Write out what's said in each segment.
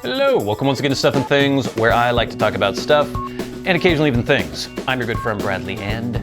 Hello, welcome once again to Stuff and Things, where I like to talk about stuff and occasionally even things. I'm your good friend Bradley, and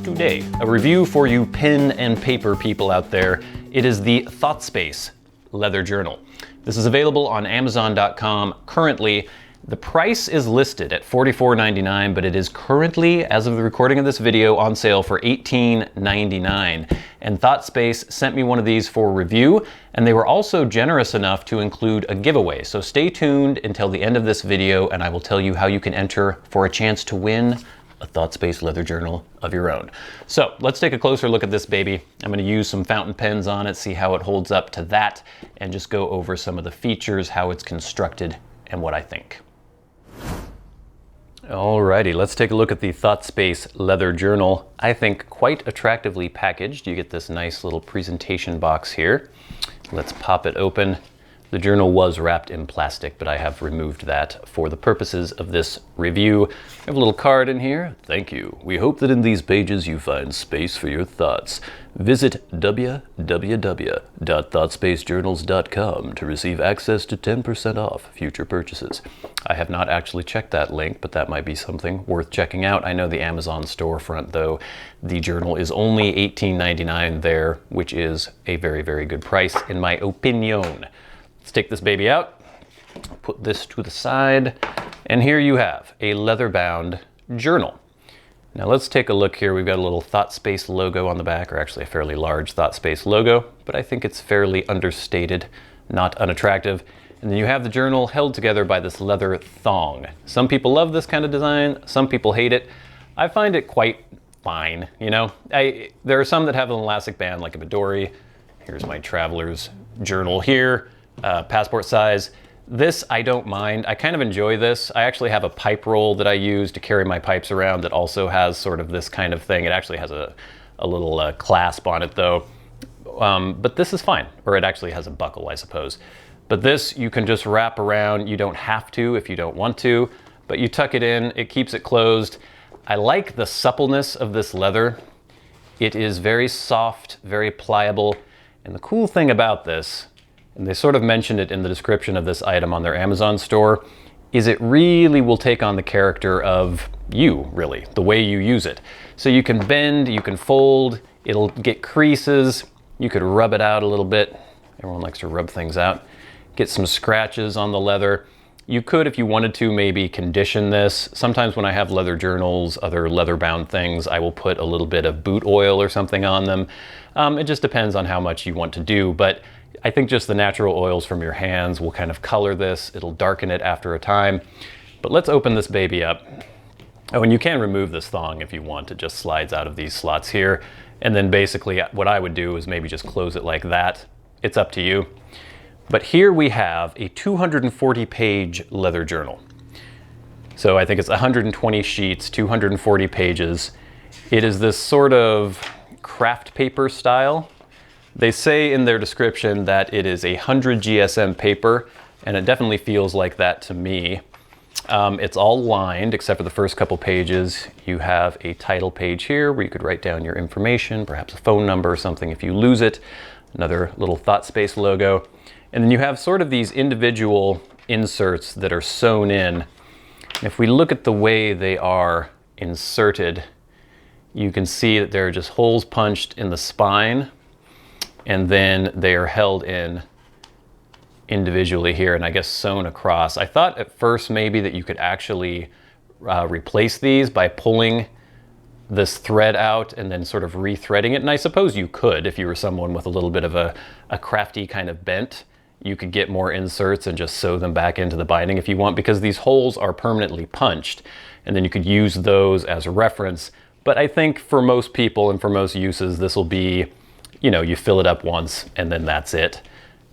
today, a review for you pen and paper people out there. It is the ThoughtSpace leather journal. This is available on Amazon.com currently. The price is listed at $44.99, but it is currently, as of the recording of this video, on sale for $18.99. And ThoughtSpace sent me one of these for review, and they were also generous enough to include a giveaway. So stay tuned until the end of this video, and I will tell you how you can enter for a chance to win a ThoughtSpace leather journal of your own. So let's take a closer look at this baby. I'm going to use some fountain pens on it, see how it holds up to that, and just go over some of the features, how it's constructed, and what I think. Alrighty, let's take a look at the ThoughtSpace leather journal. I think quite attractively packaged. You get this nice little presentation box here. Let's pop it open. The journal was wrapped in plastic, but I have removed that for the purposes of this review. I have a little card in here. Thank you. We hope that in these pages you find space for your thoughts. Visit www.thoughtspacejournals.com to receive access to 10% off future purchases. I have not actually checked that link, but that might be something worth checking out. I know the Amazon storefront, though, the journal is only $18.99 there, which is a very, very good price in my opinion. Let's take this baby out, put this to the side, and here you have a leather-bound journal. Now let's take a look here. We've got a little ThoughtSpace logo on the back, or actually a fairly large ThoughtSpace logo, but I think it's fairly understated, not unattractive. And then you have the journal held together by this leather thong. Some people love this kind of design, some people hate it. I find it quite fine, you know. There are some that have an elastic band like a Midori. Here's my traveler's journal here. Passport size. This I don't mind. I kind of enjoy this. I actually have a pipe roll that I use to carry my pipes around that also has sort of this kind of thing. It actually has a little clasp on it though. But this is fine. Or it actually has a buckle, I suppose. But this you can just wrap around. You don't have to if you don't want to, but you tuck it in, it keeps it closed. I like the suppleness of this leather. It is very soft, very pliable. And the cool thing about this, and they sort of mentioned it in the description of this item on their Amazon store, is it really will take on the character of you, really, the way you use it. So you can bend, you can fold, it'll get creases, you could rub it out a little bit. Everyone likes to rub things out. Get some scratches on the leather. You could, if you wanted to, maybe condition this. Sometimes when I have leather journals, other leather-bound things, I will put a little bit of boot oil or something on them. It just depends on how much you want to do, but I think just the natural oils from your hands will kind of color this. It'll darken it after a time. But let's open this baby up. Oh, and you can remove this thong if you want. It just slides out of these slots here. And then basically what I would do is maybe just close it like that. It's up to you. But here we have a 240-page leather journal. So I think it's 120 sheets, 240 pages. It is this sort of craft paper style. They say in their description that it is 100 GSM paper, and it definitely feels like that to me. It's all lined except for the first couple pages. You have a title page here where you could write down your information, perhaps a phone number or something if you lose it. Another little ThoughtSpace logo. And then you have sort of these individual inserts that are sewn in. If we look at the way they are inserted, you can see that there are just holes punched in the spine, and then they are held in individually here and I guess sewn across. I thought at first maybe that you could actually replace these by pulling this thread out and then sort of re-threading it, and I suppose you could if you were someone with a little bit of a crafty kind of bent. You could get more inserts and just sew them back into the binding if you want, because these holes are permanently punched, and then you could use those as a reference. But I think for most people and for most uses, this will be, you know, you fill it up once and then that's it.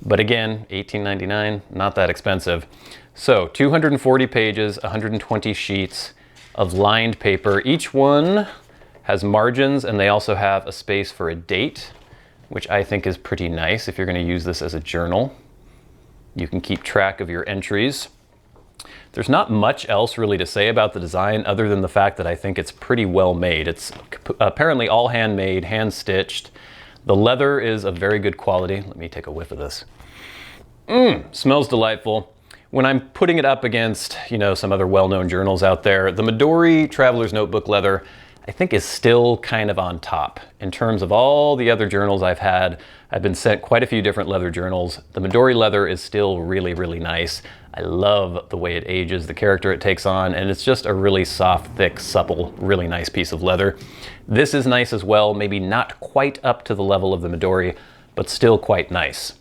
But again, $18.99, not that expensive. So 240 pages, 120 sheets of lined paper. Each one has margins, and they also have a space for a date, which I think is pretty nice if you're going to use this as a journal. You can keep track of your entries. There's not much else really to say about the design other than the fact that I think it's pretty well made. It's apparently all handmade, hand stitched. The leather is of very good quality. Let me take a whiff of this. Smells delightful. when I'm putting it up against, you know, some other well-known journals out there, the Midori Traveler's Notebook Leather, I think, is still kind of on top. In terms of all the other journals I've had, I've been sent quite a few different leather journals. The Midori leather is still really, really nice. I love the way it ages, the character it takes on, and it's just a really soft, thick, supple, really nice piece of leather. This is nice as well, maybe not quite up to the level of the Midori, but still quite nice.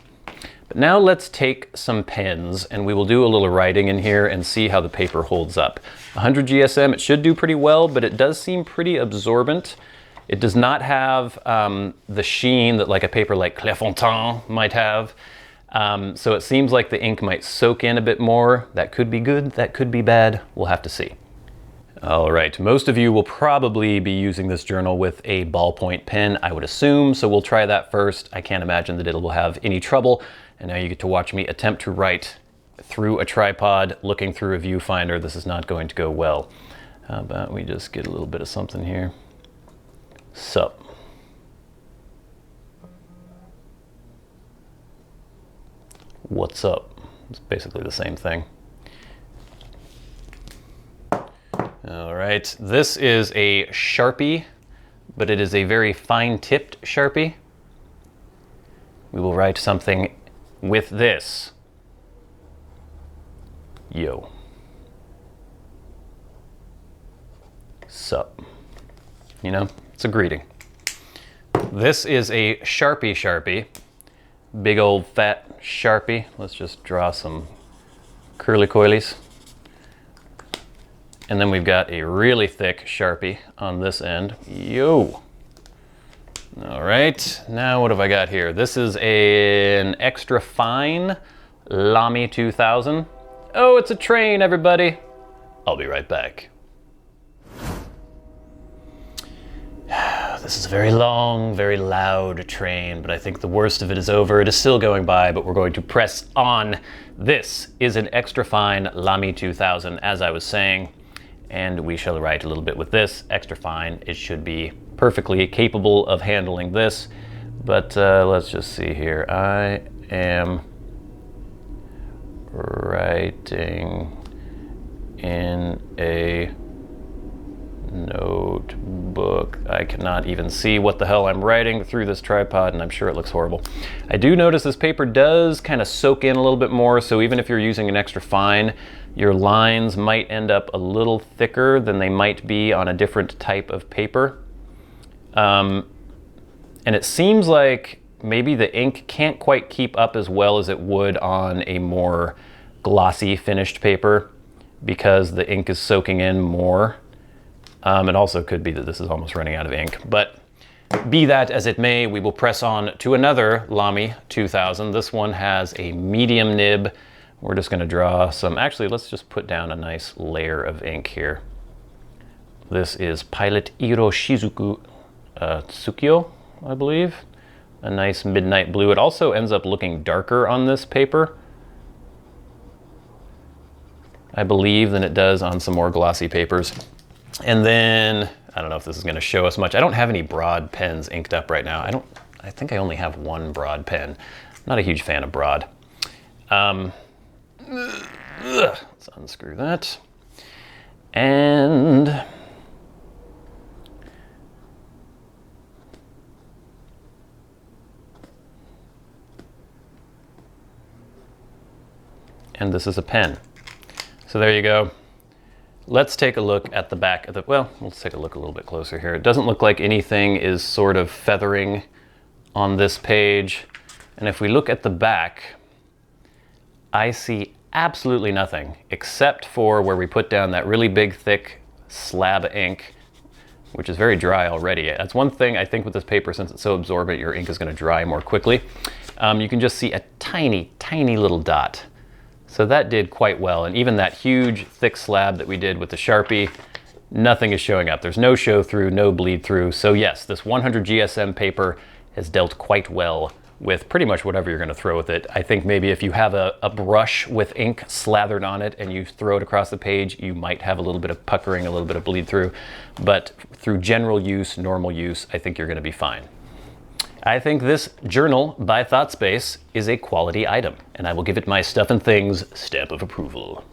But now let's take some pens and we will do a little writing in here and see how the paper holds up. 100 GSM, it should do pretty well, but it does seem pretty absorbent. It does not have the sheen that like a paper like Clairefontaine might have. So it seems like the ink might soak in a bit more. That could be good, that could be bad. We'll have to see. All right, most of you will probably be using this journal with a ballpoint pen, I would assume, so we'll try that first. I can't imagine that it will have any trouble. And now you get to watch me attempt to write through a tripod, looking through a viewfinder. This is not going to go well. How about we just get a little bit of something here? Sup. What's up? It's basically the same thing. All right, this is a Sharpie, but it is a very fine-tipped Sharpie. We will write something with this. Yo. Sup. You know, it's a greeting. This is a Sharpie. Big old fat Sharpie. Let's just draw some curly coilies. And then we've got a really thick Sharpie on this end. Yo. All right, now what have I got here? This is an extra fine Lamy 2000. Oh, it's a train, everybody. I'll be right back. This is a very long, very loud train, but I think the worst of it is over. It is still going by, but we're going to press on. This is an extra fine Lamy 2000, as I was saying, and we shall write a little bit with this. Extra fine, it should be perfectly capable of handling this, but let's just see here. I am writing in a notebook. I cannot even see what the hell I'm writing through this tripod, and I'm sure it looks horrible. I do notice this paper does kind of soak in a little bit more, so even if you're using an extra fine, your lines might end up a little thicker than they might be on a different type of paper. And it seems like maybe the ink can't quite keep up as well as it would on a more glossy finished paper because the ink is soaking in more. It also could be that this is almost running out of ink, but be that as it may, we will press on to another Lamy 2000. This one has a medium nib. We're just gonna draw some, actually, let's just put down a nice layer of ink here. This is Pilot Iro Shizuku Tsukio, I believe. A nice midnight blue. It also ends up looking darker on this paper, I believe, than it does on some more glossy papers. And then, I don't know if this is gonna show us much. I don't have any broad pens inked up right now. I think I only have one broad pen. I'm not a huge fan of broad. Let's unscrew that. And this is a pen. So there you go. Let's take a look at the back of the, well, let's take a look a little bit closer here. It doesn't look like anything is sort of feathering on this page. And if we look at the back, I see absolutely nothing except for where we put down that really big, thick slab of ink, which is very dry already. That's one thing I think with this paper, since it's so absorbent, your ink is gonna dry more quickly. You can just see a tiny, tiny little dot. So that did quite well. And even that huge, thick slab that we did with the Sharpie, nothing is showing up. There's no show through, no bleed through. So yes, this 100 GSM paper has dealt quite well with pretty much whatever you're gonna throw with it. I think maybe if you have a brush with ink slathered on it and you throw it across the page, you might have a little bit of puckering, a little bit of bleed through. But through general use, normal use, I think you're gonna be fine. I think this journal by ThoughtSpace is a quality item, and I will give it my Stuff and Things stamp of approval.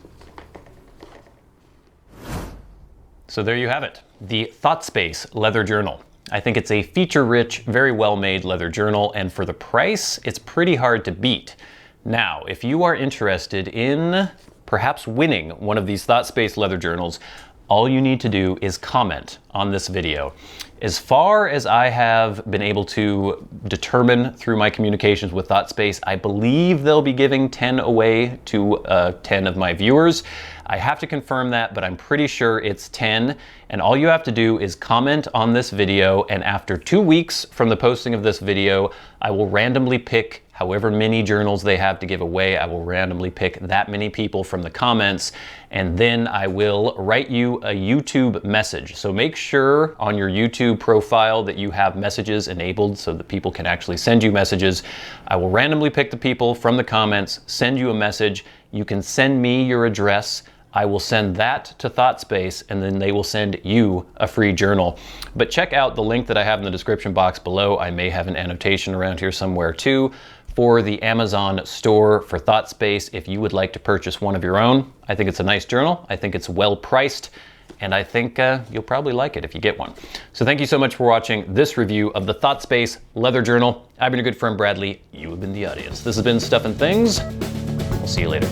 So there you have it, the ThoughtSpace leather journal. I think it's a feature-rich, very well-made leather journal, and for the price, it's pretty hard to beat. Now, if you are interested in perhaps winning one of these ThoughtSpace leather journals, all you need to do is comment on this video. As far as I have been able to determine through my communications with ThoughtSpace, I believe they'll be giving 10 away to 10 of my viewers. I have to confirm that, but I'm pretty sure it's 10. And all you have to do is comment on this video, and after 2 weeks from the posting of this video, I will randomly pick however many journals they have to give away. I will randomly pick that many people from the comments, and then I will write you a YouTube message. So make sure on your YouTube profile that you have messages enabled so that people can actually send you messages. I will randomly pick the people from the comments, send you a message. You can send me your address. I will send that to ThoughtSpace, and then they will send you a free journal. But check out the link that I have in the description box below. I may have an annotation around here somewhere too, for the Amazon store for ThoughtSpace if you would like to purchase one of your own. I think it's a nice journal. I think it's well priced, and I think you'll probably like it if you get one. So thank you so much for watching this review of the ThoughtSpace leather journal. I've been your good friend Bradley. You have been the audience. This has been Stuff and Things. We'll see you later.